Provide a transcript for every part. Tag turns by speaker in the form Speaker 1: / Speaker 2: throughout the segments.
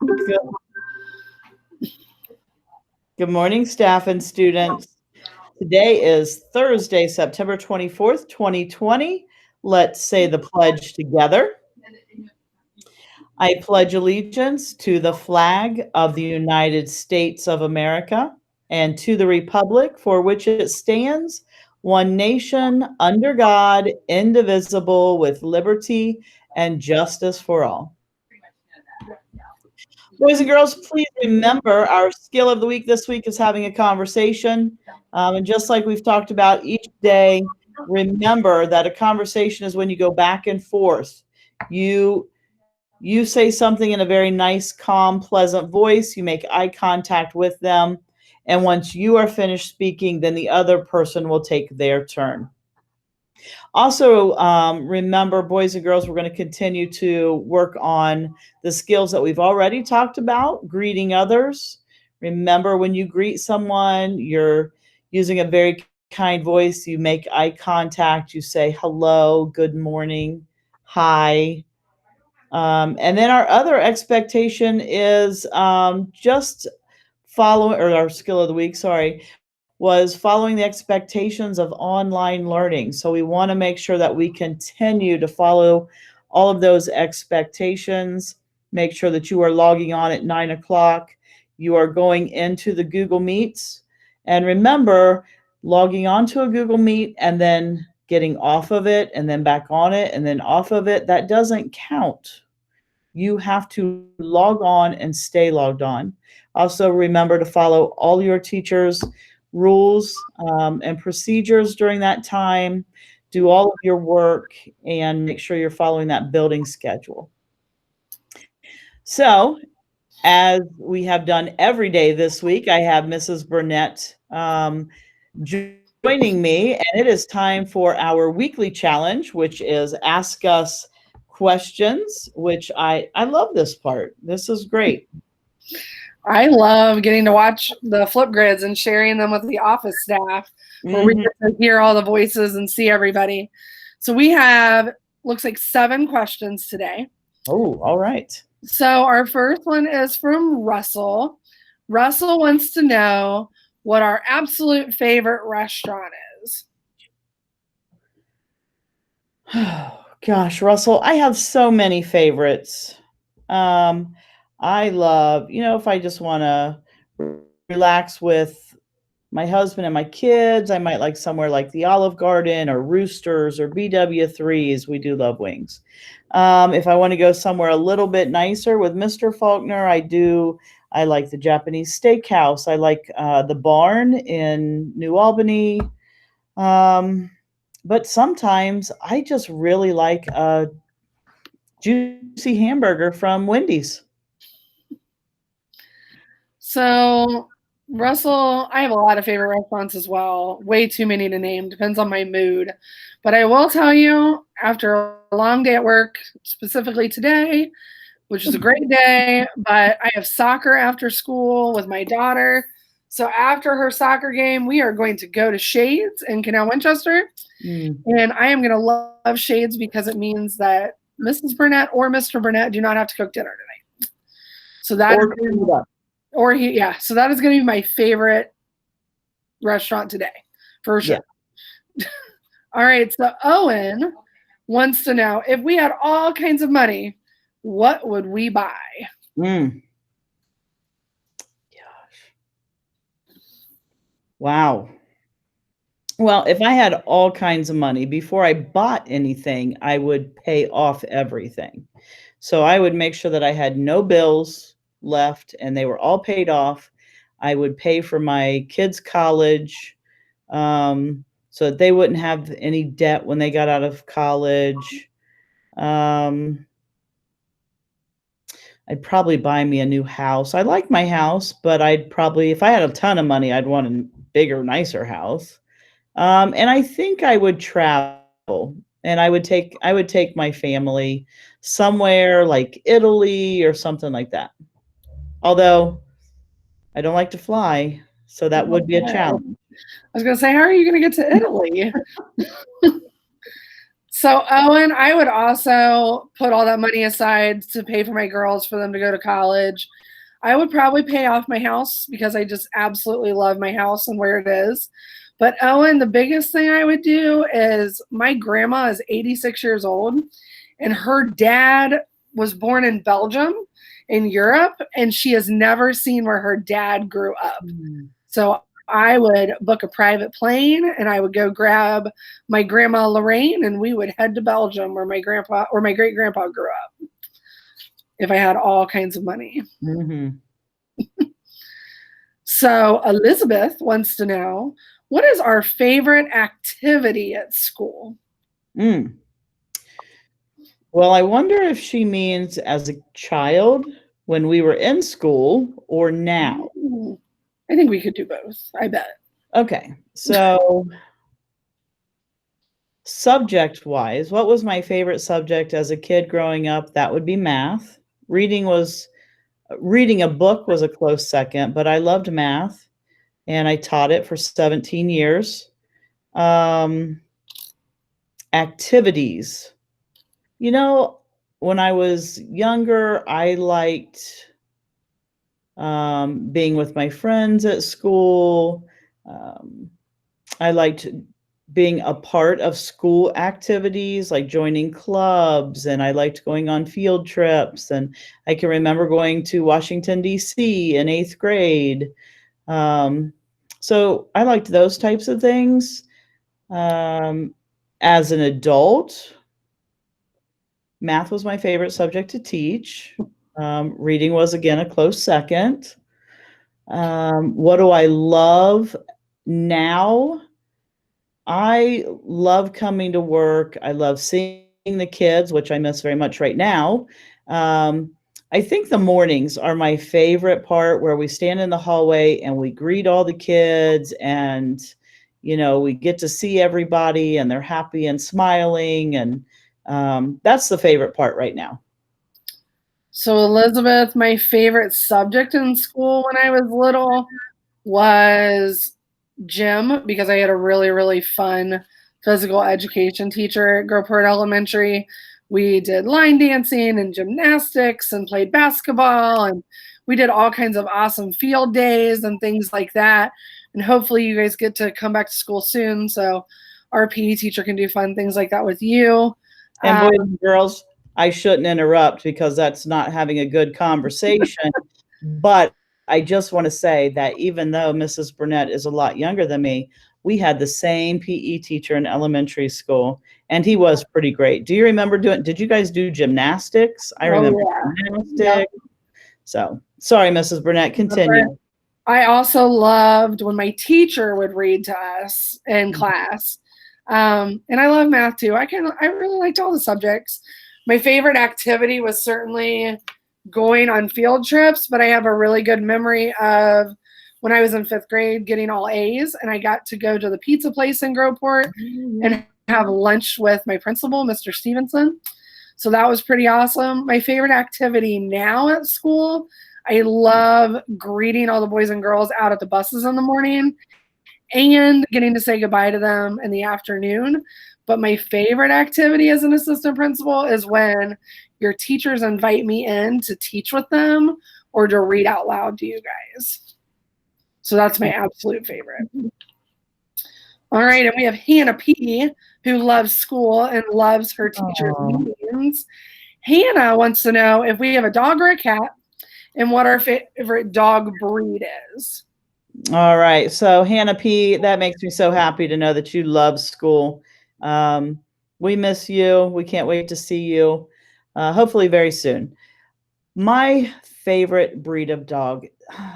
Speaker 1: Good, good morning, staff and students. Today is Thursday, September 24th, 2020. Let's say the pledge together. I pledge allegiance to the flag of the United States of America and to the republic for which it stands, one nation, under God, indivisible, with liberty and justice for all. Boys and girls, please remember our skill of the week this week is having a conversation. And just like we've talked about each day, remember that a conversation is when you go back and forth. You say something in a very nice, calm, pleasant voice. You make eye contact with them. And once you are finished speaking, then the other person will take their turn. Also, remember, boys and girls, we're going to continue to work on the skills that we've already talked about, greeting others. Remember, when you greet someone, you're using a very kind voice. You make eye contact. You say hello, good morning, hi. And then our other expectation is just following, or our skill of the week, sorry, was following the expectations of online learning. So we want to make sure that we continue to follow all of those expectations. Make sure that you are logging on at 9 o'clock. You are going into the Google Meets. And remember, logging onto a Google Meet and then getting off of it and then back on it and then off of it, that doesn't count. You have to log on and stay logged on. Also, remember to follow all your teachers' rules and procedures during that time. Do all of your work and make sure you're following that building schedule. So, as we have done every day this week, I have Mrs. Burnett joining me, and it is time for our weekly challenge, which is Ask Us Questions, which I love this part. This is great.
Speaker 2: I love getting to watch the flip grids and sharing them with the office staff where we get to hear all the voices and see everybody. So we have, looks like 7 questions today.
Speaker 1: Oh, all right.
Speaker 2: So our first one is from Russell. Russell wants to know what our absolute favorite restaurant is.
Speaker 1: Oh, gosh, Russell, I have so many favorites. I love, if I just want to relax with my husband and my kids, I might like somewhere like the Olive Garden or Roosters or BW3s. We do love wings. If I want to go somewhere a little bit nicer with Mr. Faulkner, I like the Japanese Steakhouse. I like the Barn in New Albany. But sometimes I just really like a juicy hamburger from Wendy's.
Speaker 2: So, Russell, I have a lot of favorite restaurants as well. Way too many to name. Depends on my mood. But I will tell you, after a long day at work, specifically today, which is a great day, but I have soccer after school with my daughter. So after her soccer game, we are going to go to Shades in Canal Winchester. And I am going to love Shades because it means that Mrs. Burnett or Mr. Burnett do not have to cook dinner tonight. So that so that is going to be my favorite restaurant today, for sure. Yeah. All right, so Owen wants to know, if we had all kinds of money, what would we buy?
Speaker 1: Gosh. Wow. Well, if I had all kinds of money, before I bought anything, I would pay off everything. So I would make sure that I had no bills left and they were all paid off. I would pay for my kids' college so that they wouldn't have any debt when they got out of college. I'd probably buy me a new house. I like my house, but I'd probably, if I had a ton of money, I'd want a bigger, nicer house. And I think I would travel, and I would take my family somewhere like Italy or something like that. Although I don't like to fly, so that would be a challenge.
Speaker 2: I was going to say, how are you going to get to Italy? So Owen, I would also put all that money aside to pay for my girls for them to go to college. I would probably pay off my house because I just absolutely love my house and where it is. But Owen, the biggest thing I would do is my grandma is 86 years old and her dad was born in Belgium in Europe and she has never seen where her dad grew up. So I would book a private plane and I would go grab my grandma Lorraine and we would head to Belgium where my grandpa or my great grandpa grew up if I had all kinds of money.
Speaker 1: Mm-hmm.
Speaker 2: So Elizabeth wants to know, what is our favorite activity at school?
Speaker 1: Well, I wonder if she means as a child when we were in school or now.
Speaker 2: I think we could do both. I bet.
Speaker 1: Okay. So subject-wise, what was my favorite subject as a kid growing up? That would be math. Reading a book was a close second, but I loved math and I taught it for 17 years. Activities. You know, when I was younger, I liked being with my friends at school. I liked being a part of school activities, like joining clubs, and I liked going on field trips. And I can remember going to Washington, D.C. in 8th grade. So I liked those types of things. As an adult, math was my favorite subject to teach. Reading was, again, a close second. What do I love now? I love coming to work. I love seeing the kids, which I miss very much right now. I think the mornings are my favorite part where we stand in the hallway and we greet all the kids and, you know, we get to see everybody and they're happy and smiling. And that's the favorite part right now.
Speaker 2: So Elizabeth, my favorite subject in school when I was little was gym because I had a really, really fun physical education teacher at Groport Elementary. We did line dancing and gymnastics and played basketball and we did all kinds of awesome field days and things like that. And hopefully you guys get to come back to school soon so our PE teacher can do fun things like that with you.
Speaker 1: And boys and girls, I shouldn't interrupt because that's not having a good conversation. But I just want to say that even though Mrs. Burnett is a lot younger than me, we had the same PE teacher in elementary school, and he was pretty great. Do you remember did you guys do gymnastics? I remember gymnastics. Yep. So, sorry, Mrs. Burnett, continue.
Speaker 2: I also loved when my teacher would read to us in class. And I love math too. I really liked all the subjects. My favorite activity was certainly going on field trips, but I have a really good memory of when I was in 5th grade getting all A's and I got to go to the pizza place in Groport and have lunch with my principal, Mr. Stevenson. So that was pretty awesome. My favorite activity now at school, I love greeting all the boys and girls out at the buses in the morning and getting to say goodbye to them in the afternoon. But my favorite activity as an assistant principal is when your teachers invite me in to teach with them or to read out loud to you guys. So that's my absolute favorite. All right, and we have Hannah P., who loves school and loves her teacher's meetings. Hannah wants to know if we have a dog or a cat and what our favorite dog breed is.
Speaker 1: All right. So Hannah P., that makes me so happy to know that you love school. We miss you. We can't wait to see you, hopefully very soon. My favorite breed of dog.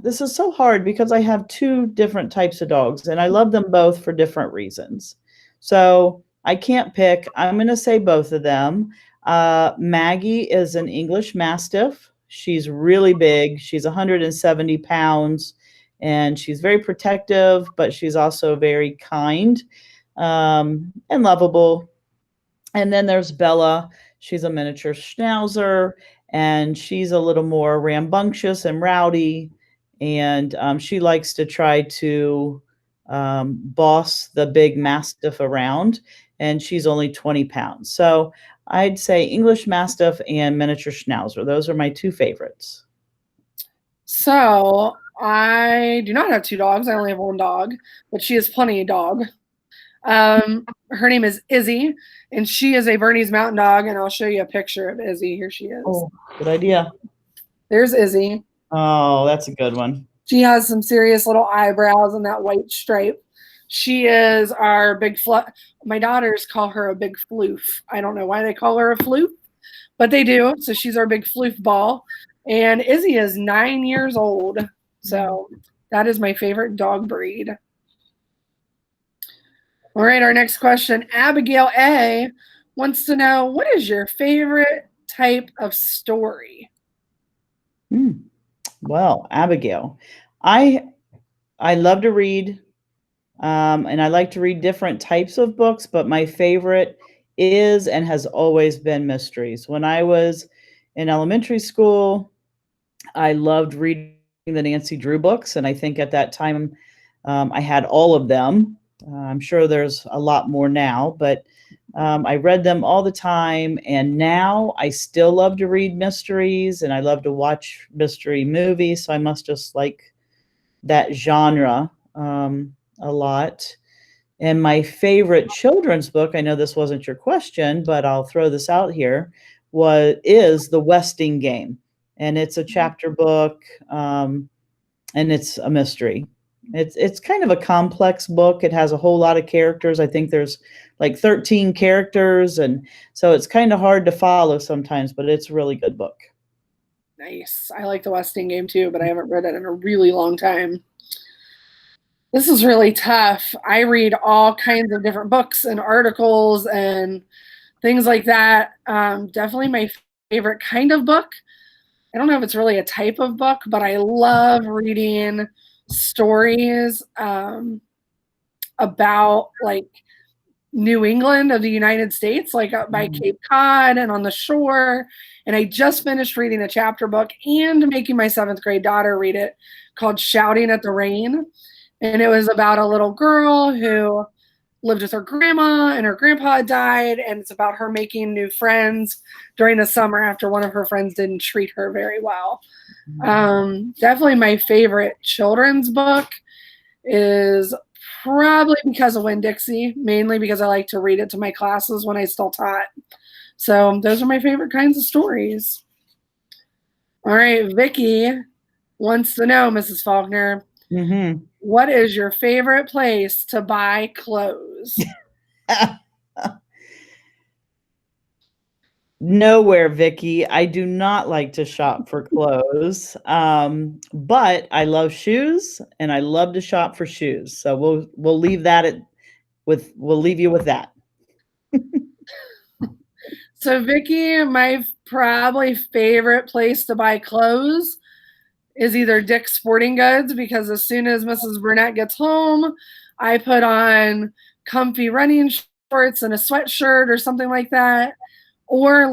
Speaker 1: This is so hard because I have 2 different types of dogs and I love them both for different reasons. So I can't pick. I'm going to say both of them. Maggie is an English Mastiff. She's really big. She's 170 pounds and she's very protective, but she's also very kind and lovable. And then there's Bella. She's a miniature Schnauzer and she's a little more rambunctious and rowdy. And she likes to try to boss the big Mastiff around. and she's only 20 pounds. So I'd say English Mastiff and miniature Schnauzer. Those are my two favorites.
Speaker 2: So I do not have two dogs. I only have one dog, but she is plenty of dog. Her name is Izzy, and she is a Bernese Mountain Dog, and I'll show you a picture of Izzy. Here she is.
Speaker 1: Oh, good idea.
Speaker 2: There's Izzy.
Speaker 1: Oh, that's a good one.
Speaker 2: She has some serious little eyebrows and that white stripe. She is our big my daughters call her a big floof. I don't know why they call her a floof, but they do. So she's our big floof ball. And Izzy is 9 years old. So that is my favorite dog breed. All right, our next question. Abigail A wants to know, what is your favorite type of story?
Speaker 1: Well, Abigail, I love to read, and I like to read different types of books, but my favorite is and has always been mysteries. When I was in elementary school, I loved reading the Nancy Drew books, and I think at that time I had all of them. I'm sure there's a lot more now, but I read them all the time, and now I still love to read mysteries, and I love to watch mystery movies, so I must just like that genre a lot. And my favorite children's book, I know this wasn't your question, but I'll throw this out here, is The Westing Game. And it's a chapter book, and it's a mystery. It's kind of a complex book. It has a whole lot of characters. I think there's like 13 characters, and so it's kind of hard to follow sometimes, but it's a really good book.
Speaker 2: Nice. I like The Westing Game too, but I haven't read it in a really long time. This is really tough. I read all kinds of different books and articles and things like that. Definitely my favorite kind of book. I don't know if it's really a type of book, but I love reading stories about like New England of the United States, like up by Cape Cod and on the shore. And I just finished reading a chapter book and making my 7th grade daughter read it, called Shouting at the Rain. And it was about a little girl who lived with her grandma, and her grandpa died, and it's about her making new friends during the summer after one of her friends didn't treat her very well. Definitely my favorite children's book is probably Because of Winn-Dixie, mainly because I like to read it to my classes when I still taught. So those are my favorite kinds of stories. All right, Vicki wants to know, Mrs. Faulkner, what is your favorite place to buy clothes?
Speaker 1: Nowhere, Vicki. I do not like to shop for clothes, but I love shoes, and I love to shop for shoes. So we'll leave that we'll leave you with that.
Speaker 2: So Vicki, my probably favorite place to buy clothes is either Dick's Sporting Goods, because as soon as Mrs. Burnett gets home, I put on comfy running shorts and a sweatshirt or something like that. Or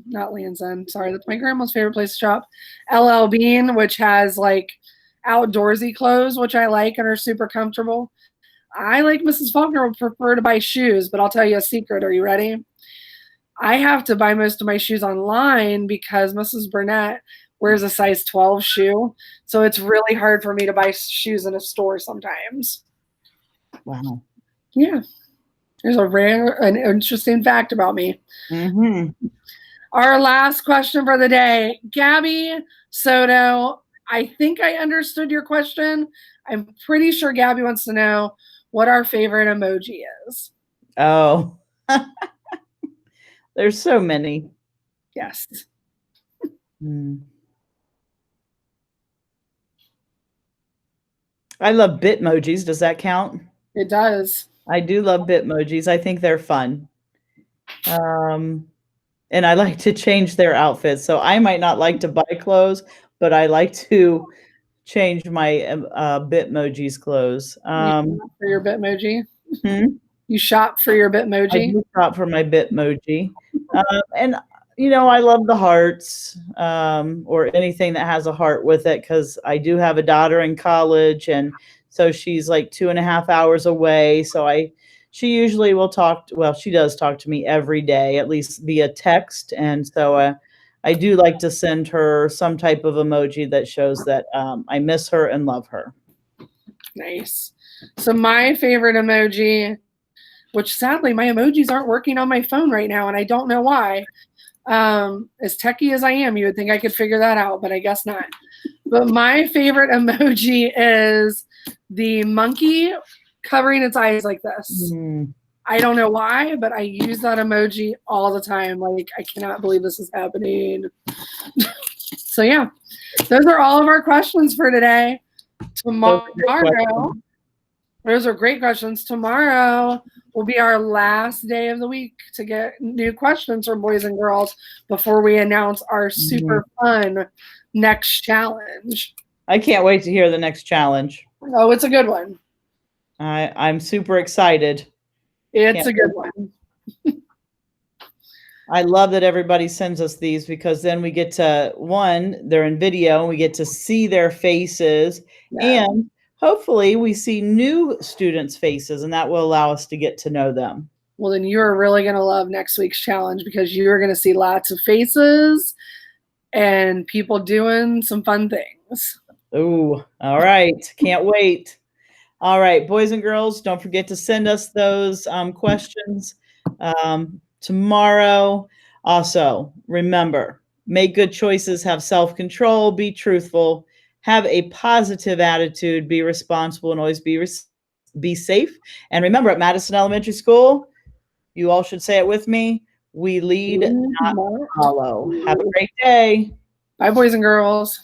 Speaker 2: not Land's End, sorry, that's my grandma's favorite place to shop. LL Bean, which has like outdoorsy clothes, which I like and are super comfortable. I, like Mrs. Faulkner, would prefer to buy shoes, but I'll tell you a secret. Are you ready? I have to buy most of my shoes online because Mrs. Burnett wears a size 12 shoe. So it's really hard for me to buy shoes in a store sometimes.
Speaker 1: Wow.
Speaker 2: Yeah. There's an interesting fact about me. Our last question for the day. Gabby Soto, I think I understood your question. I'm pretty sure Gabby wants to know what our favorite emoji is.
Speaker 1: Oh. There's so many.
Speaker 2: Yes.
Speaker 1: I love Bitmojis. Does that count?
Speaker 2: It does.
Speaker 1: I do love Bitmojis. I think they're fun. And I like to change their outfits. So I might not like to buy clothes, but I like to change my Bitmojis clothes.
Speaker 2: You shop for your Bitmoji? You shop for your Bitmoji?
Speaker 1: I do shop for my Bitmoji. And, you know, I love the hearts, or anything that has a heart with it, because I do have a daughter in college, and so she's like 2.5 hours away. So I she usually will talk. Well, she does talk to me every day, at least via text, and so I do like to send her some type of emoji that shows that I miss her and love her.
Speaker 2: Nice. So my favorite emoji, which sadly my emojis aren't working on my phone right now, and I don't know why. As techie as I am, you would think I could figure that out, but I guess not. But my favorite emoji is the monkey covering its eyes like this.
Speaker 1: Mm.
Speaker 2: I don't know why, but I use that emoji all the time. Like, I cannot believe this is happening. So yeah, those are all of our questions for today. Tomorrow, those are great questions. Tomorrow will be our last day of the week to get new questions from boys and girls before we announce our super fun next challenge.
Speaker 1: I can't wait to hear the next challenge.
Speaker 2: Oh, it's a good one.
Speaker 1: I'm super excited.
Speaker 2: It's a good one.
Speaker 1: I love that everybody sends us these because then we get to, one, they're in video and we get to see their faces, and hopefully we see new students' faces, and that will allow us to get to know them.
Speaker 2: Well, then you're really going to love next week's challenge because you're going to see lots of faces and people doing some fun things.
Speaker 1: Ooh, all right. Can't wait. All right, boys and girls, don't forget to send us those questions tomorrow. Also, remember, make good choices, have self-control, be truthful, have a positive attitude, be responsible, and always be safe. And remember, at Madison Elementary School, you all should say it with me, we lead, not follow. Have a great day.
Speaker 2: Bye, boys and girls.